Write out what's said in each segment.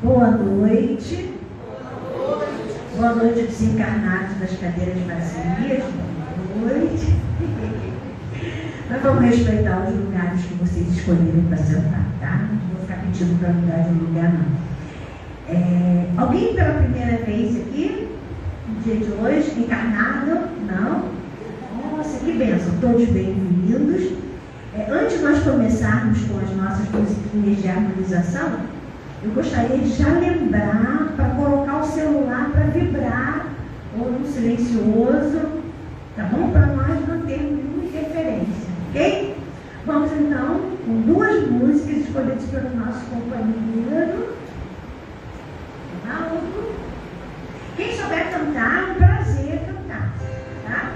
Boa noite. Boa noite aos encarnados das cadeiras vazias. Boa noite. Nós vamos respeitar os lugares que vocês escolheram para sentar, tá? Não vou ficar pedindo para mudar de lugar, não. Alguém pela primeira vez aqui, no dia de hoje, encarnado? Não? Nossa, que bênção. Todos bem-vindos. Antes de nós começarmos com as nossas musiquinhas de harmonização, eu gostaria de já lembrar para colocar o celular para vibrar ou no silencioso, tá bom? Para nós não termos nenhuma interferência, ok? Vamos então com duas músicas escolhidas pelo nosso companheiro Ronaldo. Quem souber cantar, é um prazer cantar, tá?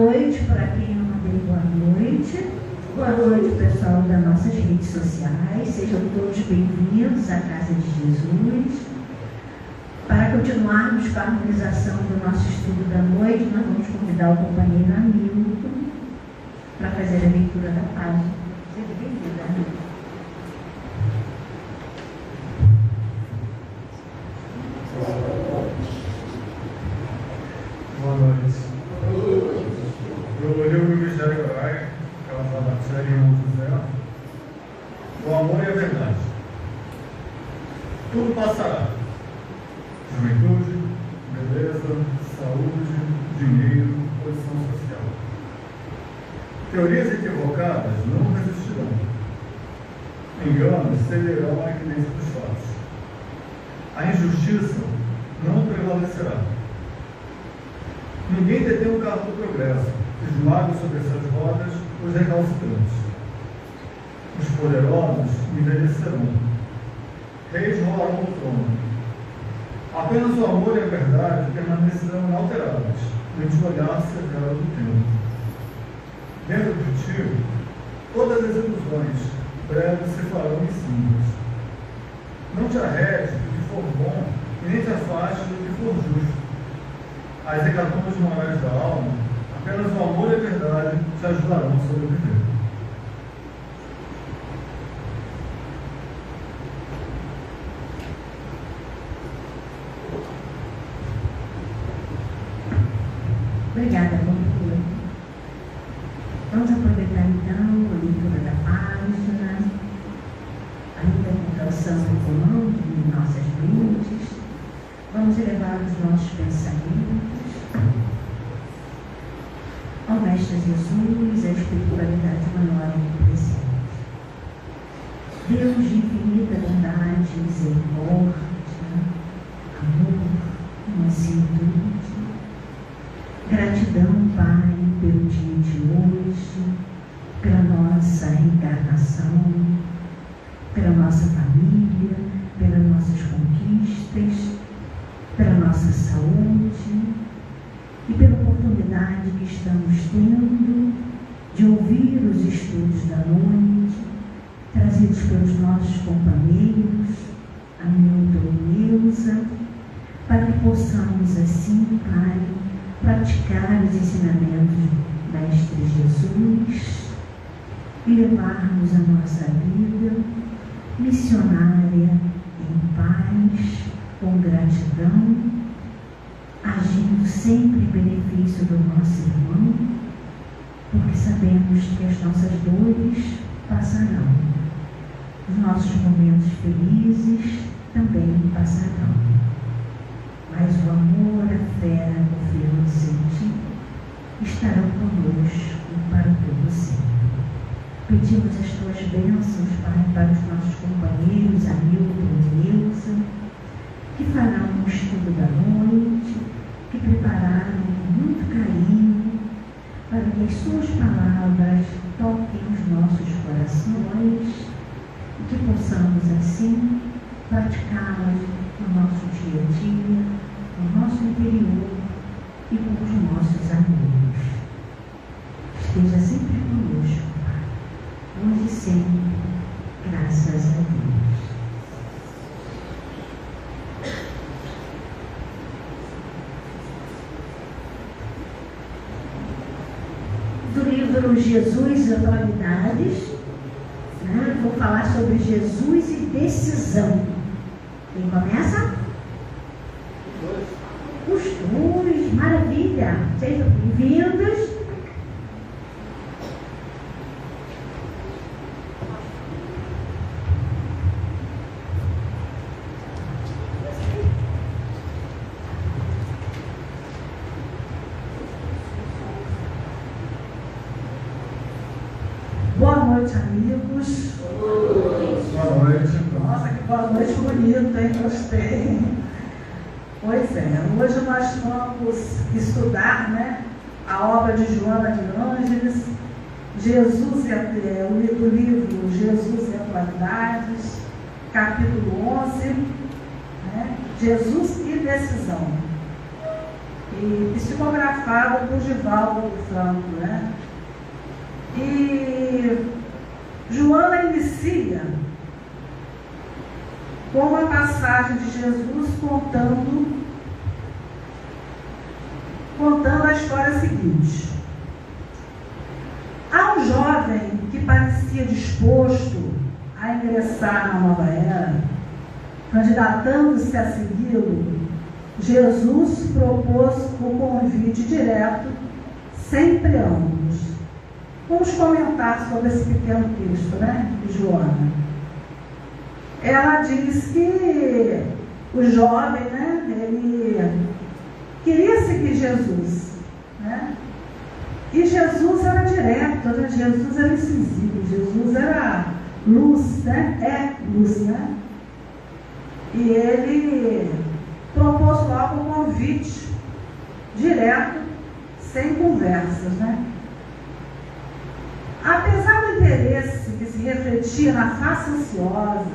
noite para quem não deu boa noite. Boa noite, pessoal das nossas redes sociais. Sejam todos bem-vindos à Casa de Jesus. Para continuarmos com a harmonização do nosso estudo da noite, nós vamos convidar o companheiro Hamilton para fazer a leitura da página. Seja bem-vindo, Hamilton. Boa noite. Eu li o Evangelho Orai, aquela fala que segue em outro zero. O amor e a verdade. Tudo passará. Juventude, beleza, saúde, dinheiro, posição social. Teorias equivocadas não resistirão. Enganos cederão à evidência dos fatos. A injustiça não prevalecerá. Ninguém detém o carro do progresso, esmaga sobre essas rodas os recalcitrantes. Os poderosos envelhecerão. Reis rolarão o trono. Apenas o amor e a verdade permanecerão inalterados, ante o olhar severo do tempo. Dentro de ti, todas as ilusões breves se farão simples. Não te arredes do que for bom, e nem te afastes do que for justo. As hecatombes morais da alma, apenas o amor e a verdade te ajudarão a sobreviver. Obrigada, doutora. Vamos aproveitar então a leitura da página, ainda com calção do comando de nossas mentes. Vamos elevar os nossos pensamentos ao Mestre Jesus, a espiritualidade maior e presente. Deus de infinita bondade, misericórdia, amor, mansidão. Gratidão, Pai, pelo dia de hoje, pela nossa encarnação, pela nossa família, pelas nossas conquistas, pela nossa saúde e pela oportunidade que estamos tendo de ouvir os estudos da noite, trazidos pelos nossos companheiros, Hamilton e Neuza, para que possamos assim, Pai, praticar os ensinamentos do Mestre Jesus e levarmos a nossa vida missionária em paz, com gratidão, agindo sempre em benefício do nosso irmão, porque sabemos que as nossas dores passarão, os nossos momentos felizes também passarão. Mas o amor, a fé, a confiança em Ti estarão conosco para todo sempre. Pedimos as Tuas bênçãos, Pai, para os nossos companheiros, Hamilton e Neuza, que farão o estudo da noite, que prepararam com muito carinho para que as Suas palavras toquem os nossos corações e que possamos assim praticá-las no nosso dia a dia, no nosso interior e com os nossos amigos. Esteja sempre conosco, Pai, hoje e sempre, graças a Deus. Do livro Jesus e Atualidades, né? Vou falar sobre Jesus e decisão. Quem começa? Os dois, maravilha! Sejam bem-vindos. Boa noite, amigos. Boa noite. Nossa, que boa noite bonita, hein? Gostei. Pois é, hoje nós vamos estudar, né, a obra de Joana de Ângeles, Jesus o livro Jesus e Atualidades, capítulo 11, né, Jesus e Decisão. e psicografado por Divaldo Franco, né? E Joana inicia com uma passagem de Jesus contando a história seguinte. Há um jovem que parecia disposto a ingressar na nova era, candidatando-se a segui-lo. Jesus propôs o convite direto, sem preâmbulos. Vamos comentar sobre esse pequeno texto, né, de Joana. Ela diz que o jovem, né, ele queria seguir Jesus, né? E Jesus era direto, né? Jesus era incisivo, Jesus era luz, né? É luz, né? E ele propôs logo um convite direto, sem conversas, né? Apesar do interesse que se refletia na face ansiosa,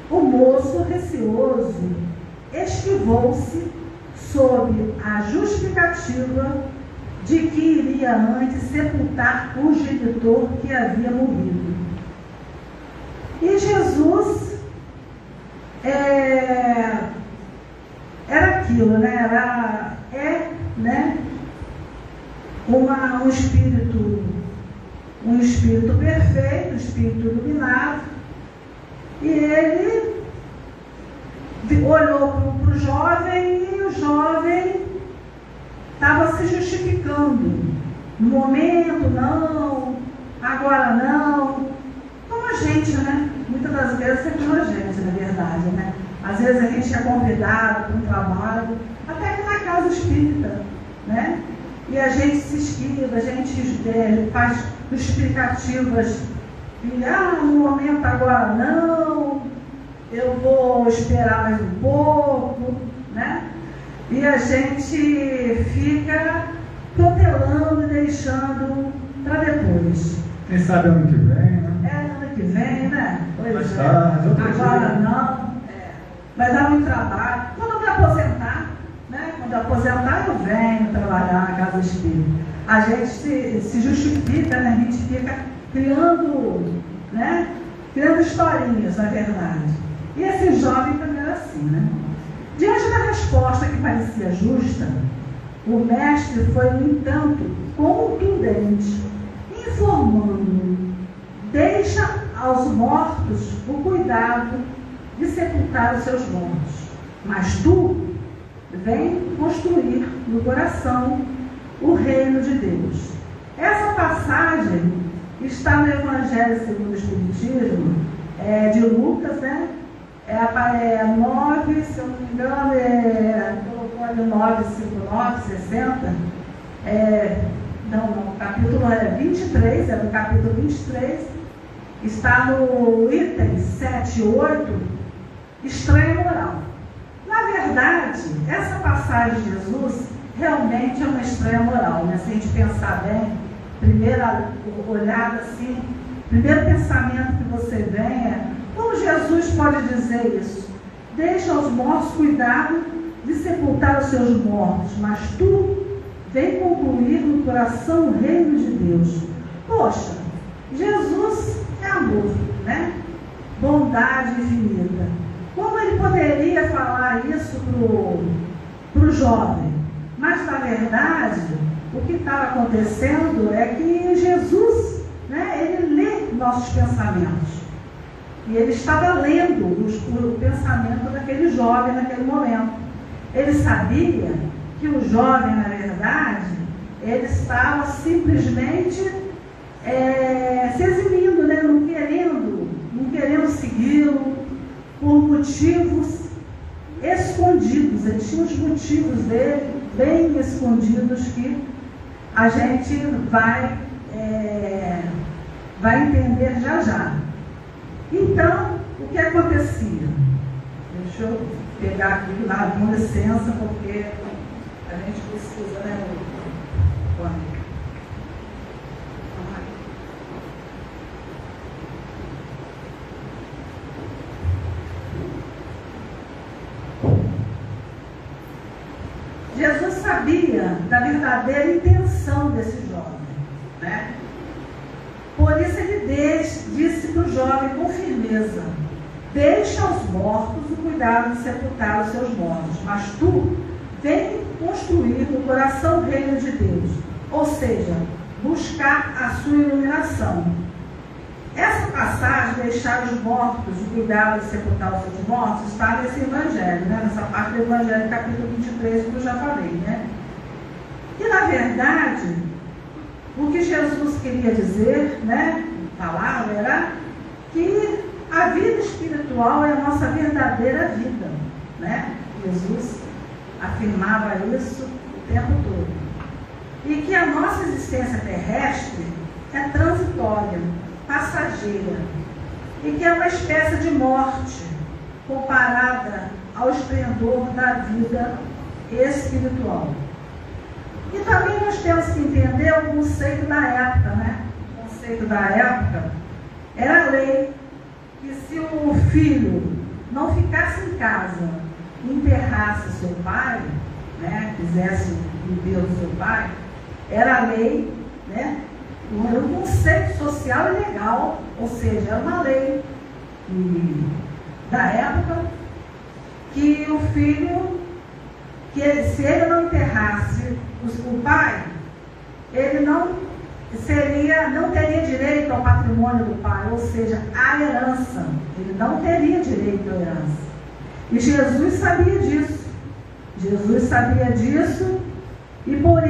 o moço receoso esquivou-se sob a justificativa de que iria antes sepultar o genitor que havia morrido. E Jesus era aquilo, né? Né? Um espírito perfeito, um espírito iluminado, e ele olhou para o jovem e o jovem estava se justificando. No momento, não, agora não. Como a gente, né? Muitas das vezes é como a gente, na verdade, né? Às vezes a gente é convidado para um trabalho, até aqui na casa espírita, né? E a gente se esquiva, a gente faz justificativas, e no momento agora não, eu vou esperar mais um pouco, né? E a gente fica protelando e deixando para depois. Quem sabe ano que vem, né? Ano que vem, né? Mais tarde, agora não. Vai dar muito trabalho. Quando eu me aposentar, né? Quando eu aposentar, eu venho trabalhar na casa espírita. A gente se justifica, né? A gente fica criando, né? Criando historinhas, na verdade. E esse jovem também era assim, né? Diante da resposta que parecia justa, o mestre foi, no entanto, contundente, informando: deixa aos mortos o cuidado de sepultar os seus mortos, mas tu vem construir no coração o reino de Deus. Essa passagem está no Evangelho segundo o Espiritismo, de Lucas, né? 9, se eu não me engano, colocou ali 959, 60. Não, capítulo 23, do capítulo 23, está no item 7 e 8, estranha moral. Na verdade, essa passagem de Jesus realmente é uma estranha moral, né? Se a gente pensar bem, primeira olhada assim, primeiro pensamento que você vem é: como Jesus pode dizer isso? Deixa aos mortos cuidado de sepultar os seus mortos, mas tu vem concluir no coração o reino de Deus. Poxa, Jesus é amor, né? Bondade infinita. Como ele poderia falar isso para o jovem? Mas, na verdade, o que estava acontecendo é que Jesus, né, ele lê nossos pensamentos. E ele estava lendo o pensamento daquele jovem naquele momento. Ele sabia que o jovem, na verdade, ele estava simplesmente se eximindo, né? não querendo segui-lo por motivos escondidos. Ele tinha os motivos dele bem escondidos que a gente vai entender já já. Então, o que acontecia? Deixa eu pegar aqui, com licença, porque a gente precisa, né? Jesus sabia da verdadeira intenção desse jovem, né? Por isso ele disse para o jovem com firmeza: deixa aos mortos o cuidado de sepultar os seus mortos, mas tu vem construir no coração o reino de Deus, ou seja, buscar a sua iluminação. Essa passagem, deixar os mortos o cuidado de sepultar os seus mortos, está nesse evangelho, né? Nessa parte do evangelho, capítulo 23, que eu já falei, né? E na verdade, o que Jesus queria dizer, né, falar, era que a vida espiritual é a nossa verdadeira vida, né? Jesus afirmava isso o tempo todo. E que a nossa existência terrestre é transitória, passageira, e que é uma espécie de morte comparada ao esplendor da vida espiritual. E também nós temos que entender o conceito da época, né? O conceito da época era a lei que se o filho não ficasse em casa e enterrasse seu pai, né? Quisesse o enterro do seu pai, era a lei, né? Era um conceito social e legal, ou seja, era uma lei da época que o filho, que se ele não enterrasse o pai, ele não teria direito ao patrimônio do pai, ou seja, à herança. Ele não teria direito à herança. E Jesus sabia disso. Jesus sabia disso e por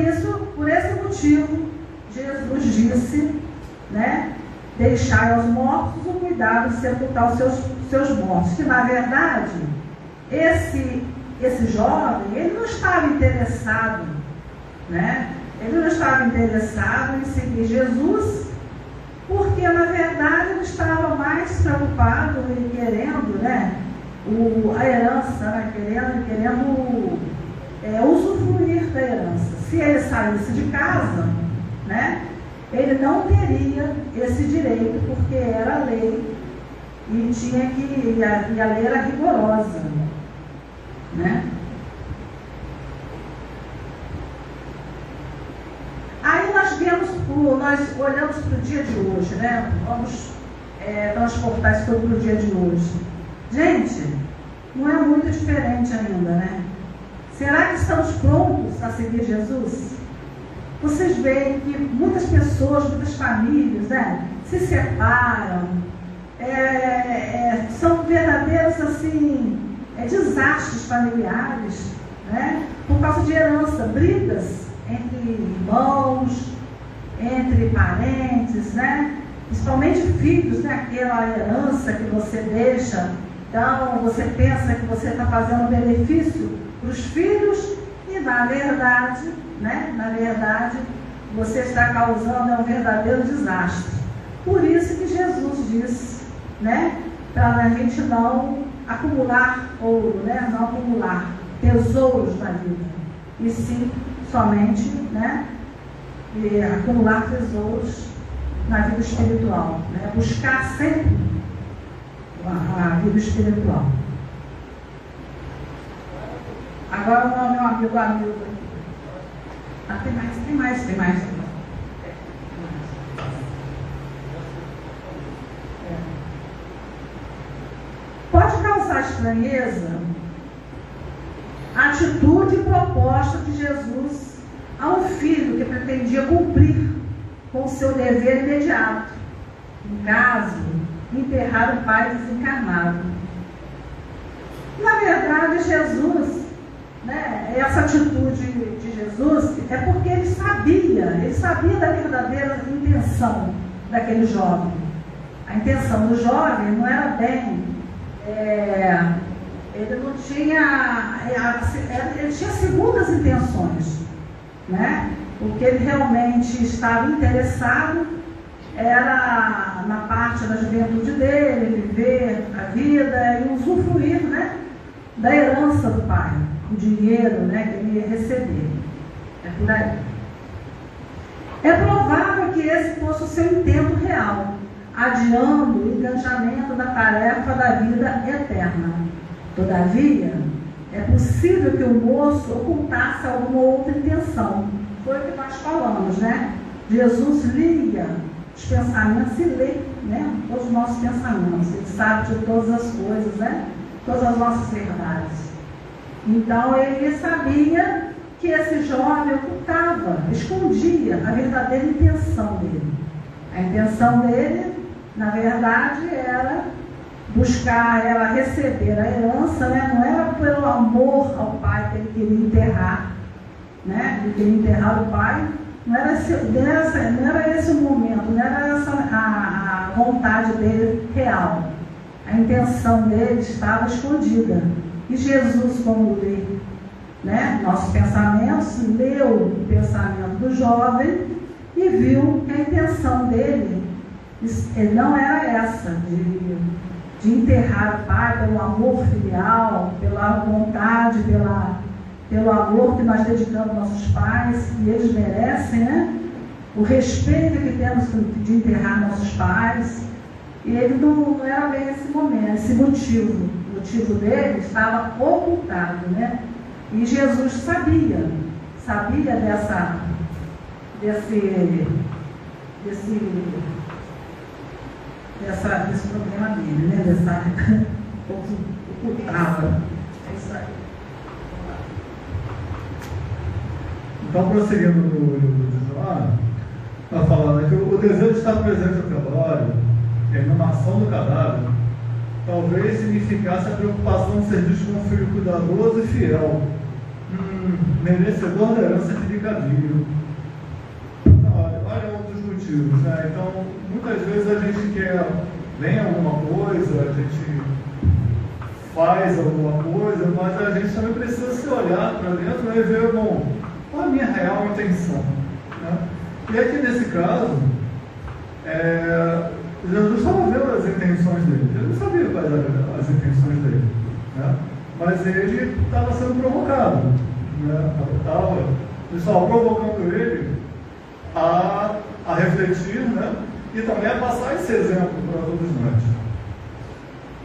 esse motivo, Jesus disse, né, deixai aos mortos o cuidado de sepultar os seus mortos. Que na verdade, esse jovem, ele não estava interessado, né? Ele não estava interessado em seguir Jesus, porque na verdade ele estava mais preocupado em querendo, né, a herança, né, querendo usufruir da herança. Se ele saísse de casa, né, ele não teria esse direito, porque era a lei e a lei era rigorosa, né? Aí nós olhamos para o dia de hoje, né? Vamos transportar isso todo para o dia de hoje. Gente, não é muito diferente ainda, né? Será que estamos prontos a seguir Jesus? Vocês veem que muitas pessoas, muitas famílias, né, se separam, são verdadeiros assim, desastres familiares, né, por causa de herança, brigas entre irmãos, entre parentes, né, principalmente filhos, né, aquela herança que você deixa. Então você pensa que você está fazendo benefício para os filhos e na verdade, você está causando um verdadeiro desastre. Por isso que Jesus disse, né, para a gente não acumular ouro, né, não acumular tesouros na vida, e sim somente, né, acumular tesouros na vida espiritual, né, buscar sempre a vida espiritual. Agora o meu amigo tem mais. Pode causar estranheza a atitude e proposta de Jesus a um filho que pretendia cumprir com o seu dever imediato, no caso, enterrar o pai desencarnado. Na verdade, Jesus, né, essa atitude de Jesus é porque ele sabia da verdadeira intenção daquele jovem. A intenção do jovem não era bem, ele tinha segundas intenções, né? O que ele realmente estava interessado era na parte da juventude dele, viver a vida e usufruir, né, da herança do pai, o dinheiro, né, que ele ia receber. É por aí. É provável que esse fosse o seu intento real, adiando o enganjamento da tarefa da vida eterna. Todavia, é possível que o moço ocultasse alguma outra intenção. Foi o que nós falamos, né? Jesus lia os pensamentos e lê, né? Todos os nossos pensamentos. Ele sabe de todas as coisas, né? Todas as nossas verdades. Então ele sabia que esse jovem ocultava, escondia a verdadeira intenção dele. A intenção dele, na verdade, era buscar, era receber a herança, né? Não era pelo amor ao pai que ele queria enterrar, né? Ele queria enterrar o pai. Não era esse o momento, não era essa a vontade dele real. A intenção dele estava escondida. E Jesus, como lê, né, nossos pensamentos, leu o pensamento do jovem e viu que a intenção dele não era essa, de enterrar o pai pelo amor filial, pela vontade, pelo amor que nós dedicamos aos nossos pais, e eles merecem, né? O respeito que temos de enterrar nossos pais. E ele não era bem esse momento, esse motivo. O motivo dele estava ocultado, né? E Jesus sabia desse problema dele, né? Ocultava. É isso aí. Então, prosseguindo no livro de João, está falando que o desejo de estar presente no velório, a inumação do cadáver, talvez significasse a preocupação de ser visto como um filho cuidadoso e fiel, merecedor da herança que lhe cabia. Olha um dos motivos, né? Então, muitas vezes a gente quer bem alguma coisa, a gente faz alguma coisa, mas a gente também precisa se olhar para dentro e ver, bom, qual a minha real intenção, né? E aqui nesse caso, Jesus estava vendo as intenções dele. Ele não sabia quais eram as intenções dele, né? Mas ele estava sendo provocado, né? Ele estava provocando ele a refletir, né? E também a passar esse exemplo para todos nós.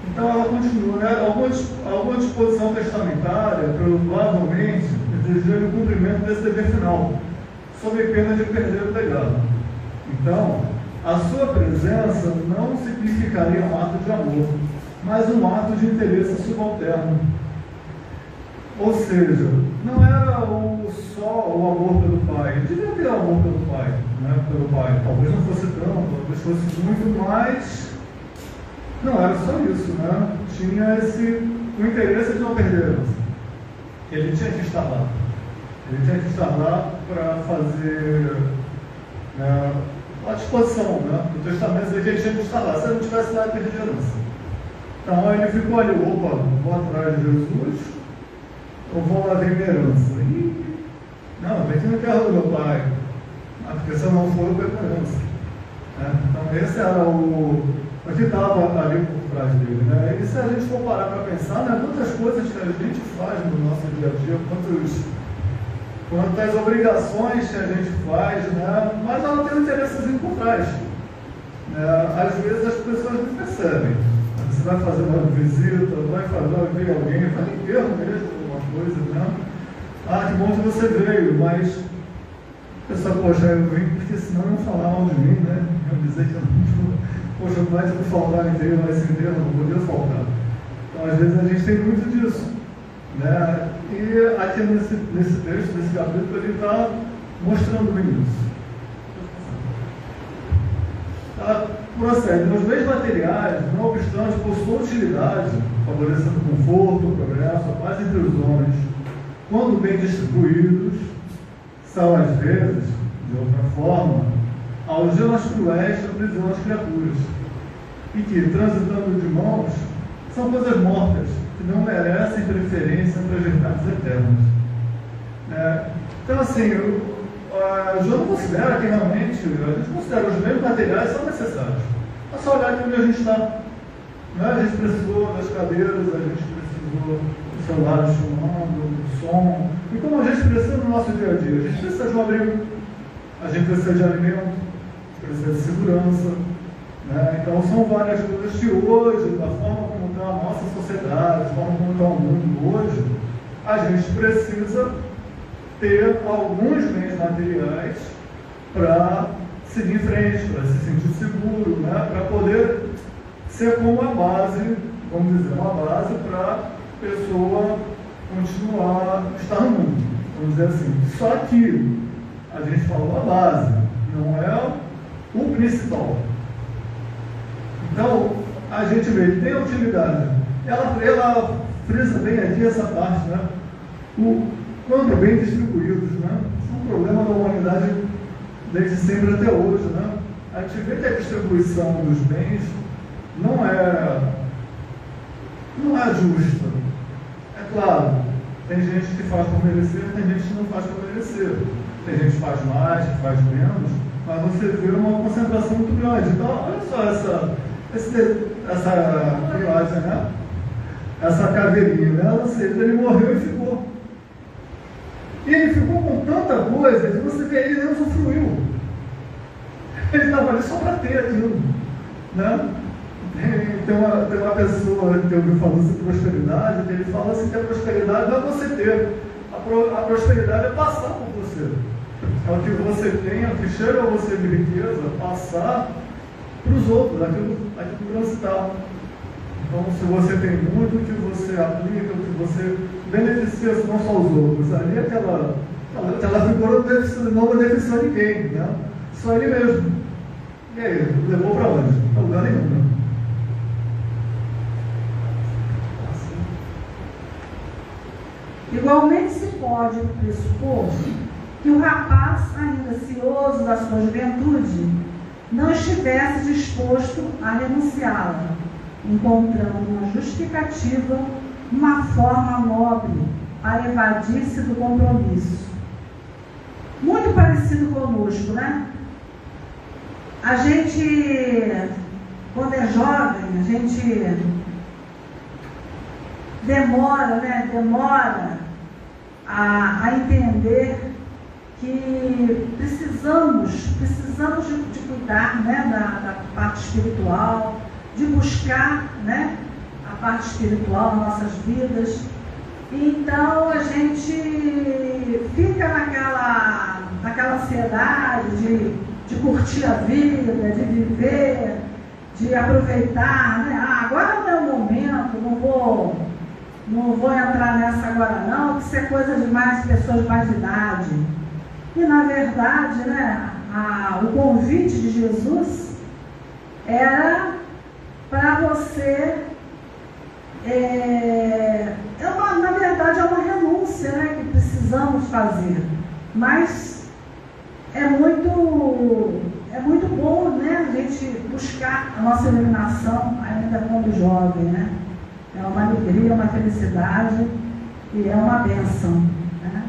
Então ela continua, né? Alguma disposição testamentária, provavelmente, exigir o cumprimento desse dever final, sob pena de perder o legado. Então, a sua presença não significaria um ato de amor, mas um ato de interesse subalterno. Ou seja, não era só o amor pelo pai. Ele devia ter amor pelo pai, né? Pelo pai. Talvez não fosse tanto, talvez fosse muito, mas não era só isso, né? Tinha o interesse de não perder a herança. Ele tinha que estar lá. Ele tinha que estar lá para fazer a disposição, né, do testamento. Ele tinha que estar lá. Se ele não estivesse lá, ele perdia a herança. Então ele ficou ali, opa, vou atrás de Jesus, ou vou lá ver minha herança. E, não, tem que ir no carro do meu pai. Porque se eu não for, eu perco a herança. Então esse era o que estava ali por trás dele, né? E se a gente for parar para pensar, né, quantas coisas que a gente faz no nosso dia a dia, quantas obrigações que a gente faz, né? Mas ela tem um interessezinho por trás. Às vezes as pessoas não percebem. Você vai fazer uma visita, vai ver alguém, vai enterro mesmo, alguma coisa, né? Ah, que bom que você veio, mas a pessoa, poxa, eu vim porque senão não falar mal de mim, né? Eu dizer que eu não, poxa, mais eu vou faltar inteiro, mas esse inteiro não podia faltar. Então, às vezes a gente tem muito disso, né? E aqui nesse texto, nesse capítulo, ele está mostrando bem isso. Procede. Nos bens materiais, não obstante, por sua utilidade, favorecendo o conforto, o progresso, a paz entre os homens, quando bem distribuídos, são às vezes, de outra forma, algemas cruéis que aprisionam as criaturas, e que, transitando de mãos, são coisas mortas, que não merecem preferência entre as verdades eternas. Então, assim, João não considera que realmente, a gente considera os bens materiais são necessários. É só olhar aqui onde a gente está. A gente precisou das cadeiras, a gente precisou do celular chamando, do som. E como a gente precisa no nosso dia a dia? A gente precisa de um abrigo, a gente precisa de alimento, precisa de segurança. Então são várias coisas que hoje, da forma como está a nossa sociedade, da forma como está o mundo hoje, a gente precisa ter alguns bens materiais para seguir em frente, para se sentir seguro, né? Para poder ser como uma base, vamos dizer, uma base para a pessoa continuar, estar no mundo, vamos dizer assim. Só que a gente falou a base, não é o principal. Então, a gente vê que tem a utilidade. Ela frisa bem aqui essa parte, né? Quando bem distribuídos, né? Isso é um problema da humanidade desde sempre até hoje, né? A gente vê que a distribuição dos bens não é justa. É claro, tem gente que faz por merecer, tem gente que não faz por merecer. Tem gente que faz mais, que faz menos, mas você vê uma concentração muito grande. Então, olha só essa imagem, né? Essa caveirinha, né? Ou seja, ele morreu e ficou. E ele ficou com tanta coisa que você vê, ele não usufruiu. Ele estava ali só para ter aquilo, né? Tem uma pessoa que eu ouvi falando sobre prosperidade, que ele fala assim que a prosperidade não é você ter, a prosperidade é passar por você. É o que você tem, o que chega a você de riqueza, passar para os outros, aquilo transitado. Então, se você tem muito, o que você aplica, o que você beneficia não só os outros, ali aquela figura não beneficiou ninguém, né? Só ele mesmo. E aí, levou para onde? Para lugar nenhum, né? Igualmente se pode pressupor que o rapaz, ainda cioso da sua juventude, não estivesse disposto a renunciá-la, encontrando uma justificativa, uma forma nobre para evadir-se do compromisso. Muito parecido conosco, né? A gente, quando é jovem, a gente demora a entender que precisamos de cuidar, né, da parte espiritual, de buscar, né, a parte espiritual nas nossas vidas. Então a gente fica naquela ansiedade de curtir a vida, de viver, de aproveitar, né? Agora não é o momento, não vou entrar nessa agora não, que isso é coisa de pessoas de mais idade. E na verdade, né, o convite de Jesus era para você, na verdade é uma renúncia, né, que precisamos fazer, mas é muito bom, né, a gente buscar a nossa iluminação ainda quando jovem, né? É uma alegria, uma felicidade e é uma bênção, né?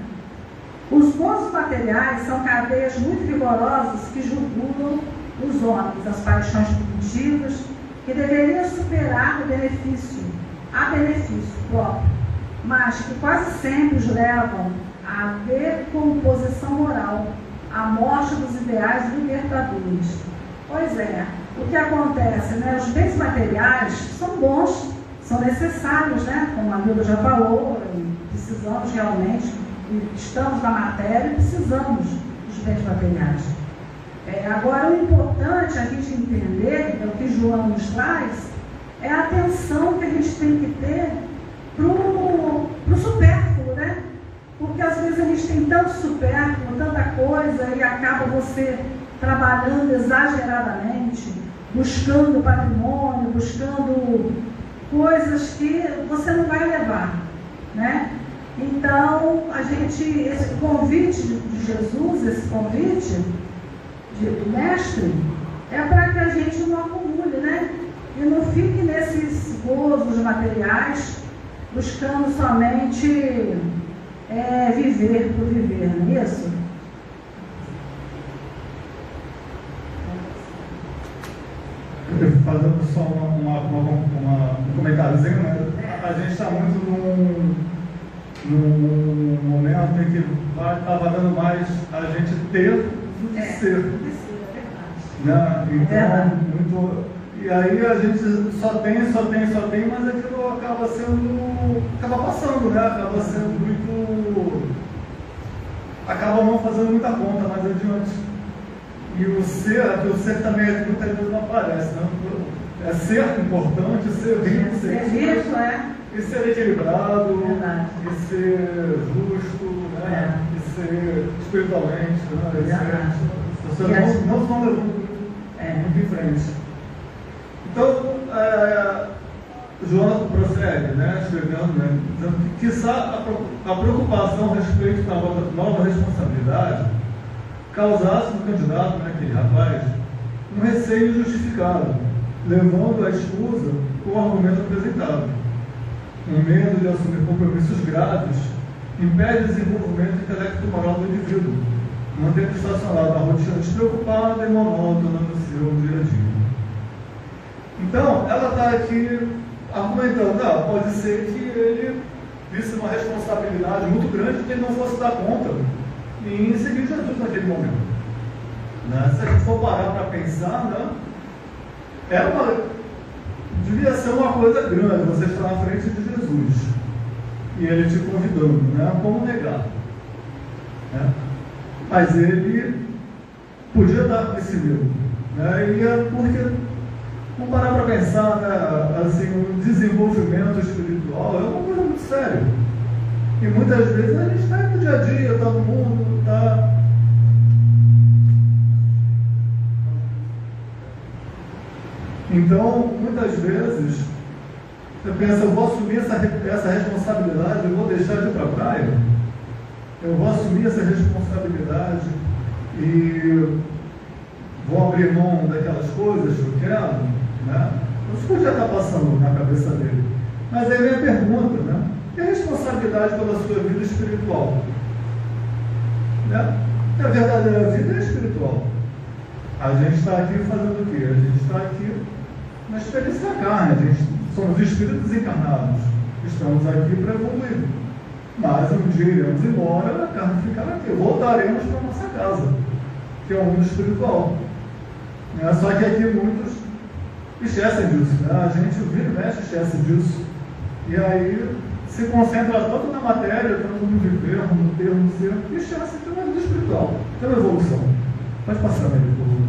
Os gozos materiais são cadeias muito vigorosas que julgam os homens, as paixões primitivas, que deveriam superar a benefício próprio, mas que quase sempre os levam à decomposição moral, à morte dos ideais libertadores. Pois é, o que acontece, né? Os bens materiais são bons, são necessários, né? Como a Vilda já falou, precisamos realmente, estamos na matéria e precisamos dos bens materiais. Agora, o importante a gente entender, é o que João nos traz, é a atenção que a gente tem que ter para o supérfluo, né? Porque às vezes a gente tem tanto supérfluo, tanta coisa, e acaba você trabalhando exageradamente, buscando patrimônio, buscando coisas que você não vai levar, né? Então, esse convite de Jesus, esse convite do Mestre, é para que a gente não acumule, né? E não fique nesses gozos materiais, buscando somente viver por viver, não é isso? Fazendo só um comentáriozinho, né? A gente está muito num momento em que estava dando mais a gente ter do que ser. Né? Então, muito. E aí a gente só tem, mas aquilo acaba passando, né? Acaba sendo muito... acaba não fazendo muita conta mais adiante. E o ser também muitas vezes não aparece, né? É ser importante, ser rico, e ser equilibrado, Verdade. e ser justo, né? E ser espiritualmente, né? Não estão levando muito em frente. Então, João prossegue, né, escrevendo, né, dizendo que a preocupação a respeito da nova responsabilidade causasse no candidato, né, aquele rapaz, um receio justificado, levando à escusa o argumento apresentado. O medo de assumir compromissos graves impede o desenvolvimento intelecto-moral do indivíduo, mantendo estacionado na rotina despreocupada e monótona do seu dia a dia. Então, ela está aqui argumentando, pode ser que ele visse uma responsabilidade muito grande que ele não fosse dar conta em seguir Jesus naquele momento. Né? Se a gente for parar para pensar, né, devia ser uma coisa grande você estar na frente de Jesus e ele te convidando, né? Como negar? Né? Mas ele podia dar com esse medo, né? Porque, vamos parar para pensar, né? Assim, o desenvolvimento espiritual é uma coisa muito séria. E muitas vezes a gente está no dia a dia, está no mundo, está... Então, muitas vezes, você pensa, eu vou assumir essa responsabilidade, eu vou deixar de ir para a praia, eu vou assumir essa responsabilidade e vou abrir mão daquelas coisas que eu quero, né? Isso podia estar passando na cabeça dele. Mas aí vem a pergunta, né? E a responsabilidade pela sua vida espiritual? Né? A verdadeira vida é espiritual. A gente está aqui fazendo o quê? A gente está aqui na experiência da carne. Somos espíritos encarnados. Estamos aqui para evoluir. Mas um dia iremos embora, a carne ficará aqui. Voltaremos para a nossa casa, que é o mundo espiritual. Né? Só que aqui muitos esquecem disso. Né? A gente vira e mexe, esquece disso. E aí se concentra tanto na matéria, tanto no viver, no ter, no ser, e esquece que é uma vida espiritual, que é uma evolução. Pode passar, meu povo.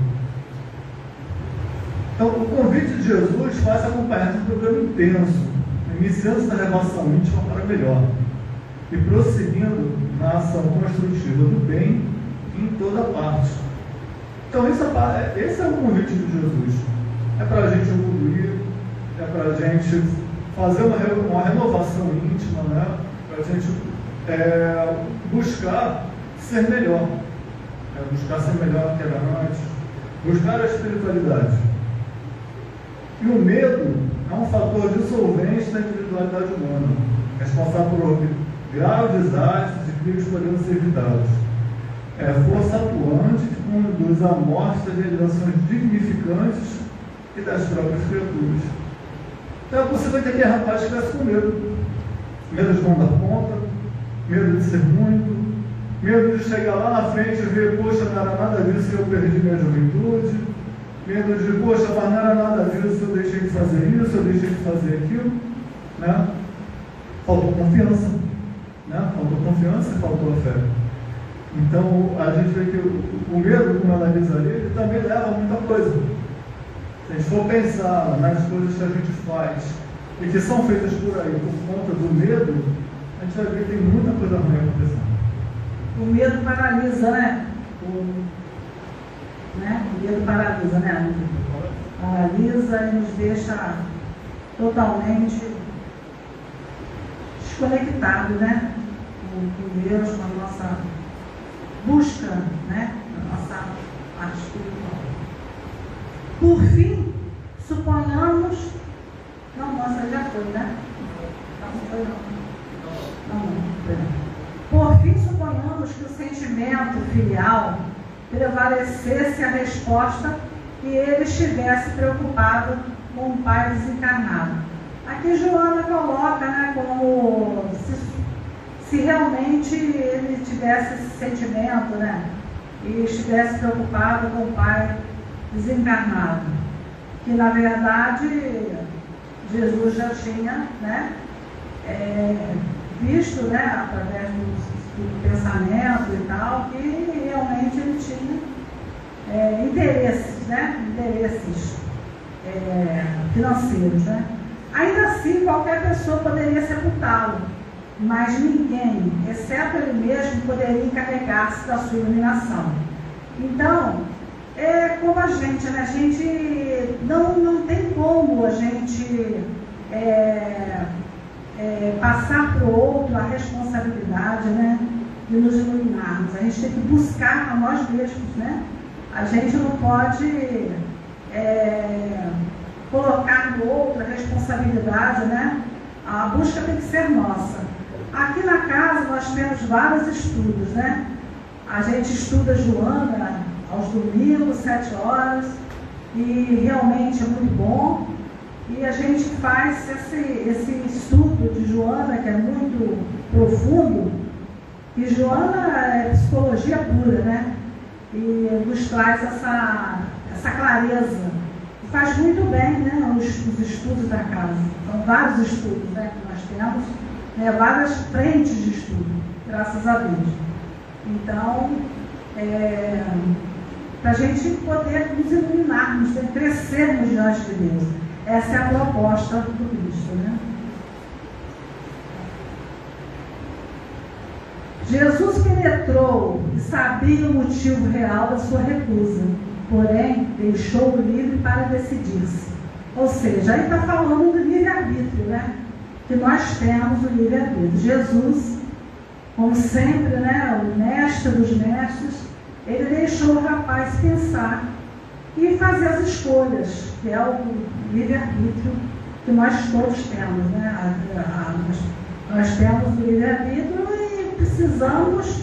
Então, o convite de Jesus faz acompanhar de um programa intenso, iniciando essa relação íntima para melhor e prosseguindo na ação construtiva do bem em toda parte. Então, esse é o convite de Jesus. É para a gente evoluir, é para a gente fazer uma renovação íntima, né? Para a gente buscar ser melhor, buscar ser melhor do que era antes, buscar a espiritualidade. E o medo é um fator dissolvente da individualidade humana, responsável por graves desastres e perigos podendo ser evitados. É a força atuante que conduz à morte das realizações dignificantes e das próprias criaturas. Então você vai ter que rapaz que estivesse com medo. Medo de não dar conta, medo de ser muito, medo de chegar lá na frente e ver, poxa, não era nada disso e eu perdi minha juventude, medo de, poxa, mas não era nada disso, eu deixei de fazer isso, eu deixei de fazer aquilo, né? Faltou confiança, né? Faltou confiança e faltou a fé. Então, a gente vê que o medo, como ela diz ali, ele também leva a muita coisa. Se a gente for pensar nas coisas que a gente faz e que são feitas por aí por conta do medo, a gente vai ver que tem muita coisa ruim acontecendo. O medo paralisa, né? O medo paralisa, né? Paralisa e nos deixa totalmente desconectados, né? Com Deus, com a nossa busca, né? A nossa arte espiritual. Por fim, suponhamos... Nossa, já foi, né? Não foi, não. Por fim, suponhamos que o sentimento filial prevalecesse a resposta e ele estivesse preocupado com o pai desencarnado. Aqui Joana coloca, né, como se realmente ele tivesse esse sentimento, né, e estivesse preocupado com o pai desencarnado. que na verdade Jesus já tinha, né, visto, né, através do pensamento e tal, que realmente ele tinha interesses, né, financeiros, né. Ainda assim, qualquer pessoa poderia sepultá-lo, mas ninguém, exceto ele mesmo, poderia encarregar-se da sua iluminação. Então, é como a gente, né? A gente não tem como a gente passar para o outro a responsabilidade, né, de nos iluminarmos. A gente tem que buscar a nós mesmos, né? A gente não pode colocar no outro a responsabilidade, né? A busca tem que ser nossa. Aqui na casa nós temos vários estudos, né? A gente estuda Joana aos domingos, 7 horas, e realmente é muito bom. E a gente faz esse estudo de Joana, que é muito profundo, e Joana é psicologia pura, né? E nos traz essa clareza. E faz muito bem, né, os estudos da casa. São vários estudos, né, que nós temos, né, várias frentes de estudo, graças a Deus. Então, para a gente poder nos iluminarmos, né, crescermos diante de Deus. Essa é a proposta do Cristo, né? Jesus penetrou e sabia o motivo real da sua recusa, porém deixou-o livre para decidir-se. Ou seja, aí está falando do livre-arbítrio, né? Que nós temos o livre-arbítrio. Jesus, como sempre, né, o mestre dos mestres, ele deixou o rapaz pensar e fazer as escolhas, que é o livre-arbítrio que nós todos temos, né? Nós temos o livre-arbítrio e precisamos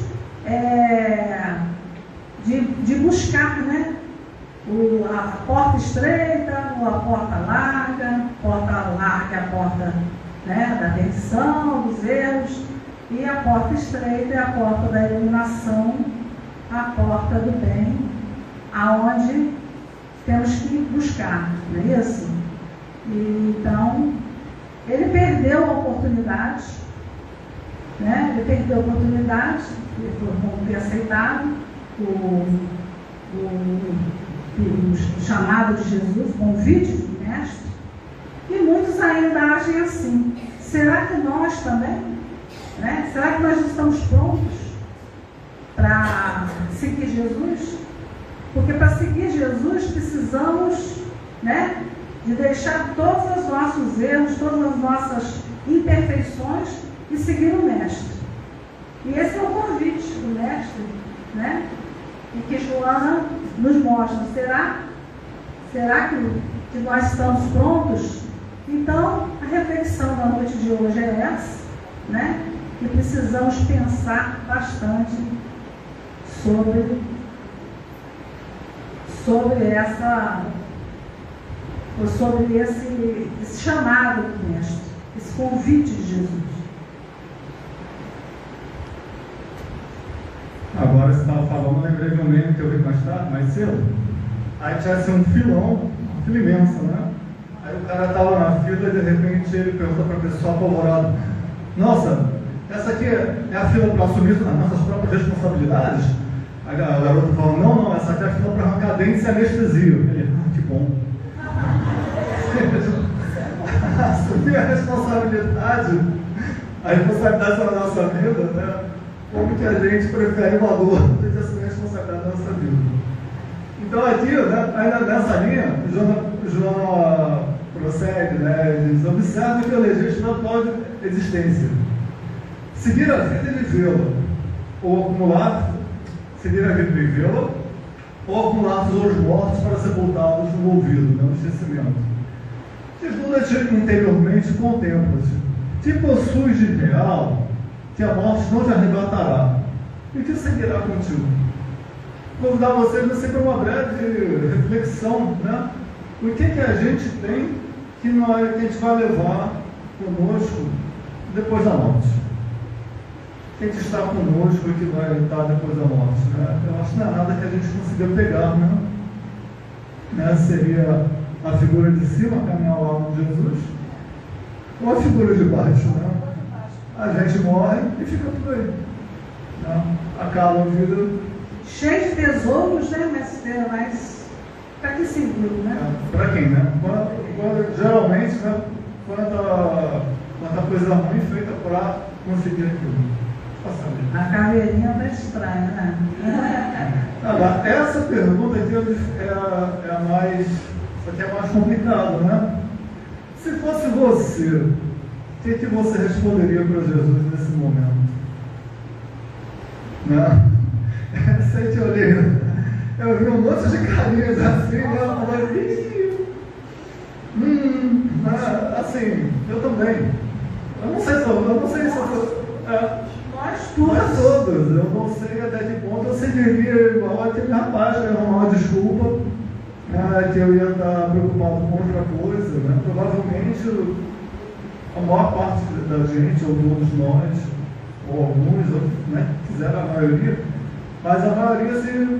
de buscar, né, a porta estreita ou a porta larga. Porta larga é a porta, né, da perdição, dos erros, e a porta estreita é a porta da iluminação, a porta do bem, aonde temos que buscar, não é isso? E, então, ele perdeu a oportunidade, né? Ele perdeu a oportunidade, ele foi bom ter aceitado o chamado de Jesus, o convite do mestre, e muitos ainda agem assim. Será que nós também, né? Será que nós estamos prontos para seguir Jesus? Porque para seguir Jesus precisamos, né, de deixar todos os nossos erros, todas as nossas imperfeições e seguir o mestre. E esse é o convite do mestre, né? E que Joana nos mostra. Será que nós estamos prontos? Então, a reflexão da noite de hoje é essa, né? E precisamos pensar bastante sobre esse chamado do mestre, esse convite de Jesus. Agora você estava falando, lembrei de um meme que eu vi mais cedo. Aí tinha assim um filão imenso, né? Aí o cara estava na fila e de repente ele perguntou para a pessoa apavorada: nossa, essa aqui é a fila para assumir as nossas próprias responsabilidades? Aí a garota falou: não, essa aqui é a fila para arrancar dentes e anestesia. Ele: que bom. Assumir a responsabilidade da nossa vida, né? Como que a gente prefere o valor de assumir a responsabilidade da nossa vida. Então aqui, né, ainda nessa linha, João prossegue, né, diz: observa que o legítimo não pode existência. Seguir a vida e vivê-la, ou acumular, seguir a vida e vivê-la, ou acumular tesouros mortos para sepultá-los no ouvido, no esquecimento. Desnuda-te interiormente e contempla-te. Te possuis de real, que a morte não te arrebatará, e que seguirá contigo. Convidar vocês a sempre uma breve reflexão, né? O que a gente tem que a gente vai levar conosco depois da morte? O que está conosco e que vai estar depois da morte, né? Eu acho que não é nada que a gente consiga pegar, né? Seria a figura de cima caminhar ao lado de Jesus, ou a figura de baixo, né? A gente morre e fica tudo aí, né? Acaba a vida cheio de tesouros, né, mas para que serviu, né? Para quem, né? Geralmente, né, quanta coisa ruim feita para conseguir aquilo. A caveirinha da estranha, né? Essa pergunta aqui é a mais, aqui é mais complicada, né? Se fosse você, o que você responderia para Jesus nesse momento? Né? Sei que eu vi um monte de carinhas assim, né? Eu falei, assim, eu também. Eu não sei se eu nós todos, eu não sei até que ponto eu seguiria igual aquele rapaz que ia arrumar uma desculpa, que eu ia estar preocupado com outra coisa, né? Provavelmente a maior parte da gente, ou todos nós, ou alguns, né, fizeram a maioria, mas a maioria se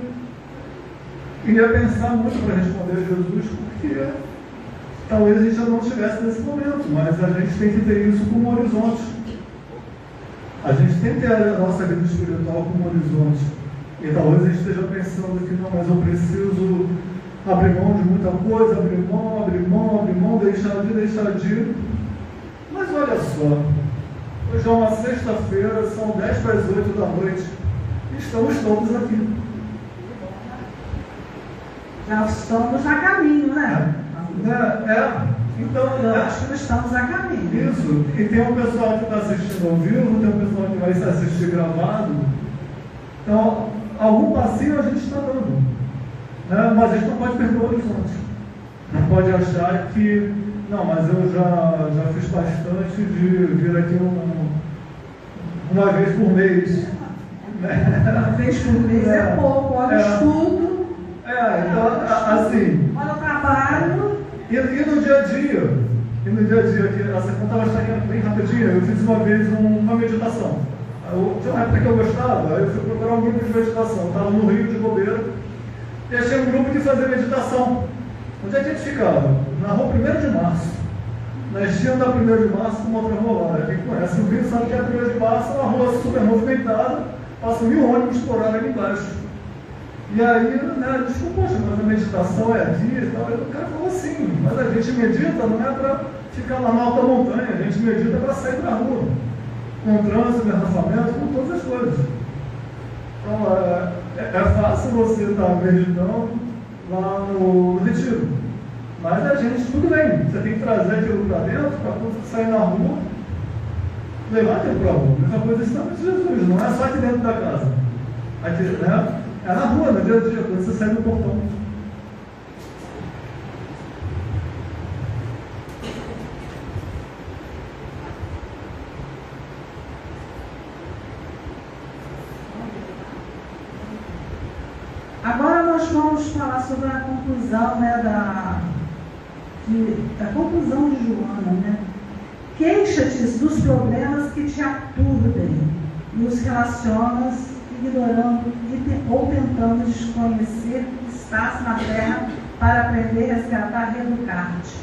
iria pensar muito para responder a Jesus, porque talvez a gente já não estivesse nesse momento, mas a gente tem que ter isso como horizonte. A gente tem que ter a nossa vida espiritual como horizonte. E talvez a gente esteja pensando que não, mas eu preciso abrir mão de muita coisa, abrir mão, deixar de ir. Mas olha só, hoje é uma sexta-feira, são 10 para as 8 da noite, e estamos todos aqui. Já estamos a caminho, né? Então, acho que estamos a caminho. Isso, e tem um pessoal que está assistindo ao vivo, tem um pessoal que vai assistir gravado. Então, algum passeio a gente está dando, né? Mas a gente não pode perder o horizonte. Não pode achar que, não, mas eu já fiz bastante de vir aqui uma vez por mês. Uma vez por mês é pouco, olha o estudo. Então, assim. Olha o trabalho. E no dia a dia, que essa conta vai estar bem rapidinho, eu fiz uma vez uma meditação. Tinha uma época que eu gostava, aí eu fui procurar um grupo de meditação. Estava no Rio de bobeira, e achei um grupo que fazia meditação. Onde é que a gente ficava? Na rua 1º de Março. Na esquina da 1º de Março, com uma outra rua lá. Quem conhece o Rio sabe que a 1º de Março é uma rua super movimentada, passam 1000 ônibus por hora ali embaixo. E aí, né, desculpa, poxa, mas a meditação é aqui e tal. O cara falou assim, mas a gente medita não é para ficar lá na alta montanha, a gente medita para sair da rua, com trânsito, engarrafamento, com todas as coisas. Então, é fácil você estar meditando lá no retiro, mas a gente, tudo bem, você tem que trazer aquilo para dentro, para quando você sair na rua, levar aquilo para a rua. A mesma coisa ensinando de Jesus, não é só aqui dentro da casa. Aqui, né? É na rua, no dia a dia, quando você sai do portão. Agora nós vamos falar sobre a conclusão, né, da conclusão de Joana, né? Queixa-te dos problemas que te aturdem e os relacionas ignorando ou tentando desconhecer que estás na terra para aprender, resgatar e educar-te.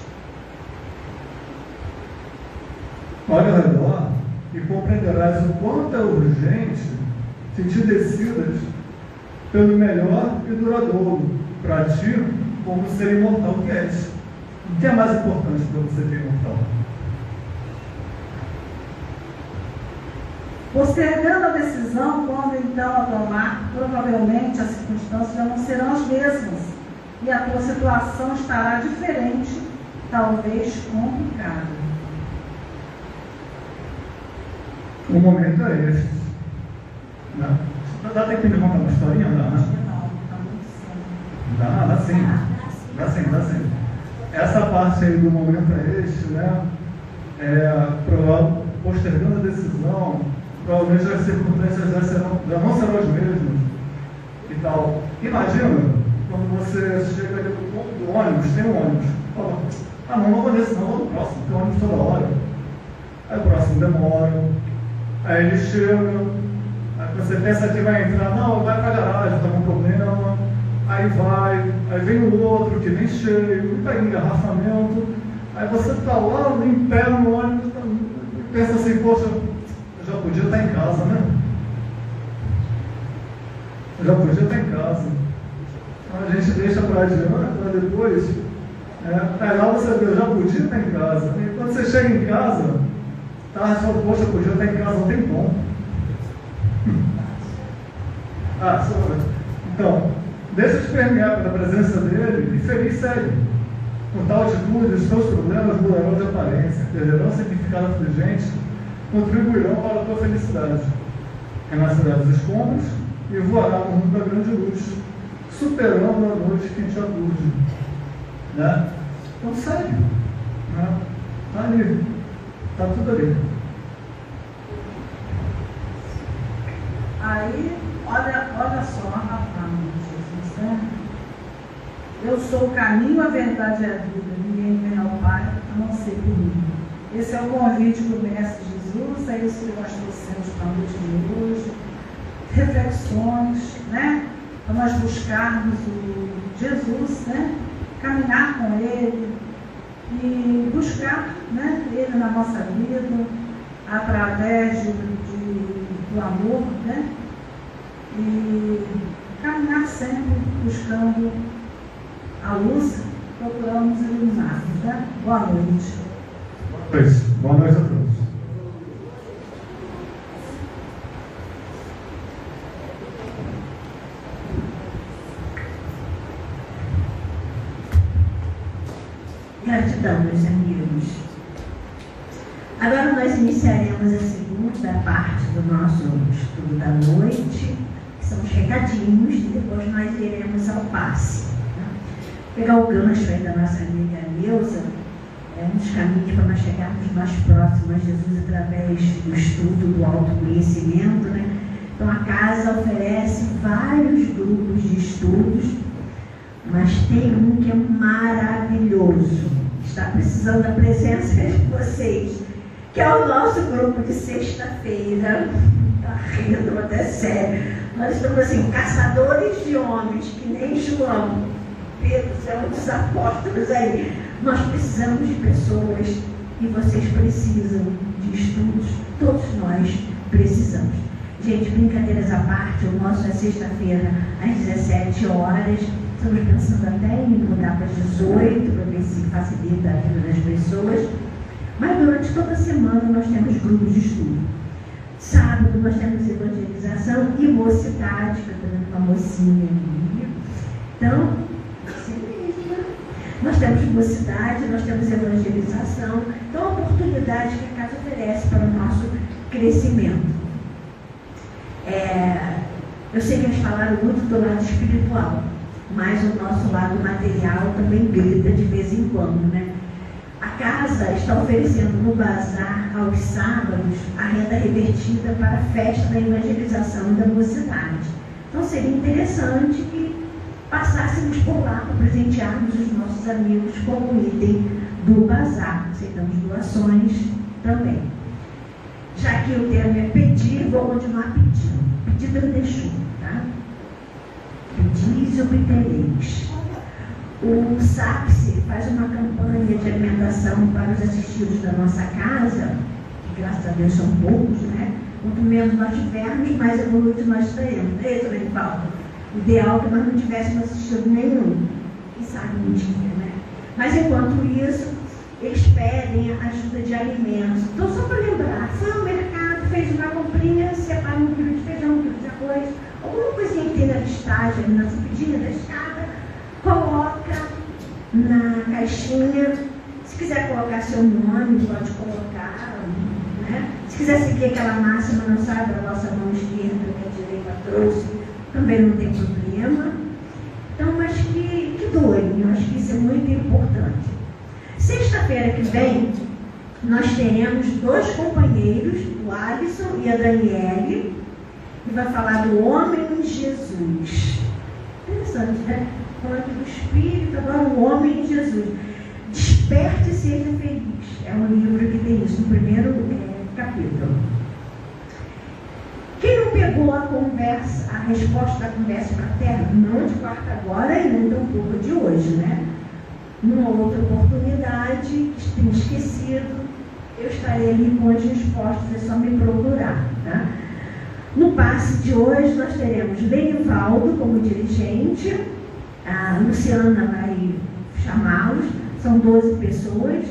Olha ao redor e compreenderás o quanto é urgente que te decidas pelo melhor e duradouro para ti como ser imortal que és. O que é mais importante para você ser imortal? Postergando a decisão, quando então a tomar, provavelmente as circunstâncias já não serão as mesmas e a tua situação estará diferente, talvez complicada. O momento é esse. Né? Dá tempo de contar uma historinha? Dá, né? Dá sim. Dá sim. Essa parte aí do momento é este, né? Postergando a decisão, provavelmente as circunstâncias já não serão as mesmas e tal. Imagina, quando você chega ali no ponto do ônibus, tem um ônibus, fala, não vou nesse, não vou no próximo, tem ônibus toda hora. Aí o próximo demora, aí ele chega, aí você pensa que vai entrar, não, vai para a garagem, está com problema, aí vem o outro que vem cheio, e está em engarrafamento, aí você está lá em pé no ônibus e pensa assim, poxa, eu já podia estar em casa, né? Eu já podia estar em casa. Então a gente deixa para adiante, para depois. Aí lá você vê, eu já podia estar em casa. E quando você chega em casa, tá, você fala, poxa, eu podia estar em casa um tempão. Então, deixa te permear pela presença dele e feliz segue. Com tal atitude, os teus problemas mudarão de aparência, perderão significado afligente, contribuirão para a tua felicidade. Renascerá dos escombros e voará no mundo da grande luz, superando a noite que te aturge. Né? Então segue. Né? Está ali. Está tudo ali. Aí, olha só a fala de Jesus, né? Eu sou o caminho, a verdade e a vida. Ninguém vem ao Pai a não ser por mim. Esse é o convite do Mestre Jesus, é isso que nós trouxemos para a noite de hoje. Reflexões, né? Para nós buscarmos o Jesus, né? Caminhar com Ele e buscar, né? Ele na nossa vida, através do amor, né? E caminhar sempre buscando a luz, procuramos iluminar-nos, né? Boa noite. Boa noite a todos. Gratidão, meus amigos. Agora nós iniciaremos a segunda parte do nosso estudo da noite, que são os recadinhos, e depois nós iremos ao passe. Tá? Pegar o gancho aí da nossa amiga Neuza, um dos caminhos para nós chegarmos mais próximos a Jesus através do estudo, do autoconhecimento, né? Então a casa oferece vários grupos de estudos, mas tem um que é maravilhoso. Está precisando da presença de vocês, que é o nosso grupo de sexta-feira. Está rindo até sério. Nós estamos assim, caçadores de homens, que nem João, Pedro, é um dos apóstolos aí. Nós precisamos de pessoas e vocês precisam de estudos. Todos nós precisamos. Gente, brincadeiras à parte, o nosso é sexta-feira às 17 horas. Estamos pensando até em mudar para as 18, para ver se facilita a vida das pessoas. Mas durante toda a semana nós temos grupos de estudo. Sábado nós temos evangelização e mocidade, que eu estou vendo uma mocinha ali. Então, assim mesmo. Nós temos mocidade, nós temos evangelização. Então, a oportunidade que a casa oferece para o nosso crescimento. Eu sei que eles falaram muito do lado espiritual, mas o nosso lado material também grita de vez em quando, né? A casa está oferecendo no bazar, aos sábados, a renda revertida para a festa da evangelização da mocidade. Então seria interessante que passássemos por lá para presentearmos os nossos amigos com o item do bazar. Aceitamos doações também. Já que o termo é pedir, vou continuar pedindo. Pedido eu deixo, tá? Pedis e obtereis. O SAPSE faz uma campanha de alimentação para os assistidos da nossa casa, que graças a Deus são poucos, né? Quanto menos nós tivermos, mais evoluídos nós estaremos. É isso, também, Paulo. O ideal é que nós não tivéssemos assistido nenhum. Quem sabe um dia, né? Mas enquanto isso, eles pedem ajuda de alimentos. Então, só para lembrar, foi ao mercado, fez uma comprinha, separa um quilo de feijão, um quilo de arroz, alguma coisinha que tem na listagem, ali na subidinha da escada, coloca na caixinha. Se quiser colocar seu nome, pode colocar, né? Se quiser seguir aquela máxima, não sabe da nossa mão esquerda, que a direita trouxe, também não tem problema. Então, mas que doem, eu acho que isso é muito importante. Sexta-feira que vem, nós teremos 2 companheiros, o Alisson e a Daniele, que vai falar do homem em Jesus. Interessante, né? Falando do Espírito, agora o homem em Jesus. Desperte e seja feliz. É um livro que tem isso no primeiro capítulo. Quem não pegou pegou a conversa, a resposta da conversa fraterna, não de quarta agora e nem tampouco de hoje, né? Numa outra oportunidade, que tenho esquecido, eu estarei ali com as respostas, é só me procurar, tá? No passe de hoje, nós teremos Lenivaldo como dirigente, a Luciana vai chamá-los, são 12 pessoas.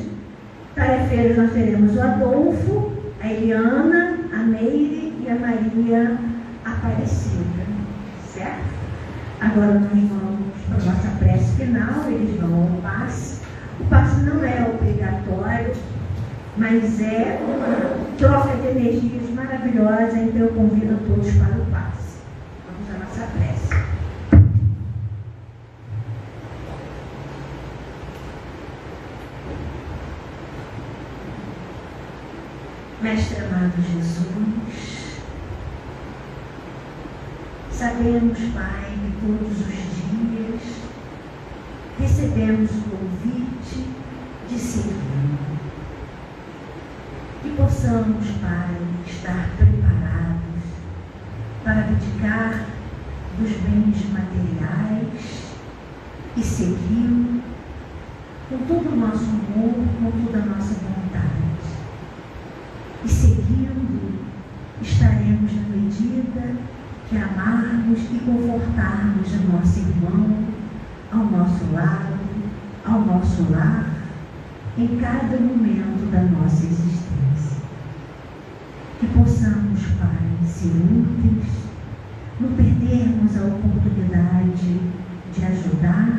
Tarefeiros, nós teremos o Adolfo, a Eliana, a Meire e a Maria Aparecida, certo? Agora nós vamos para a nossa prece final, eles vão ao passe. O passe não é obrigatório, mas é uma troca de energias maravilhosa, então eu convido a todos para o passe. Vamos à nossa prece. Mestre amado Jesus, sabemos, Pai, que todos os dias recebemos o convite de servir. Que possamos, Pai, estar preparados para abdicar dos bens materiais e seguir com todo o nosso amor, com toda a nossa vontade. E seguindo, estaremos na medida que amarmos e confortarmos o nosso irmão ao nosso lado, ao nosso lar, em cada momento da nossa existência. Que possamos, Pai, ser úteis, não perdermos a oportunidade de ajudar,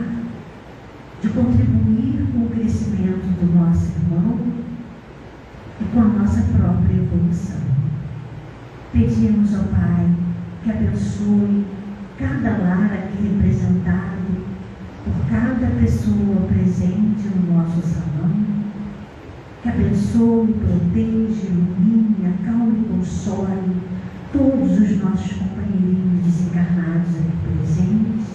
de contribuir com o crescimento do nosso irmão e com a nossa própria evolução. Pedimos ao Pai que abençoe cada lar aqui representado por cada pessoa presente no nosso salão, que abençoe, proteja, ilumine, acalme e console todos os nossos companheirinhos desencarnados aqui presentes,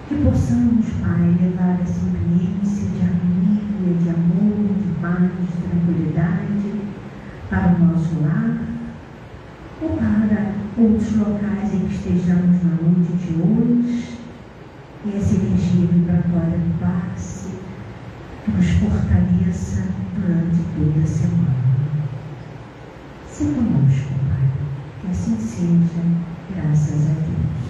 que possamos, Pai, levar essa ambiência de harmonia, de amor, de paz, de tranquilidade para o nosso lar ou para outros locais em que estejamos na noite de hoje, e essa energia vibratória do passe que nos fortaleça durante toda a semana. Se conosco, Pai, que assim seja, graças a Deus.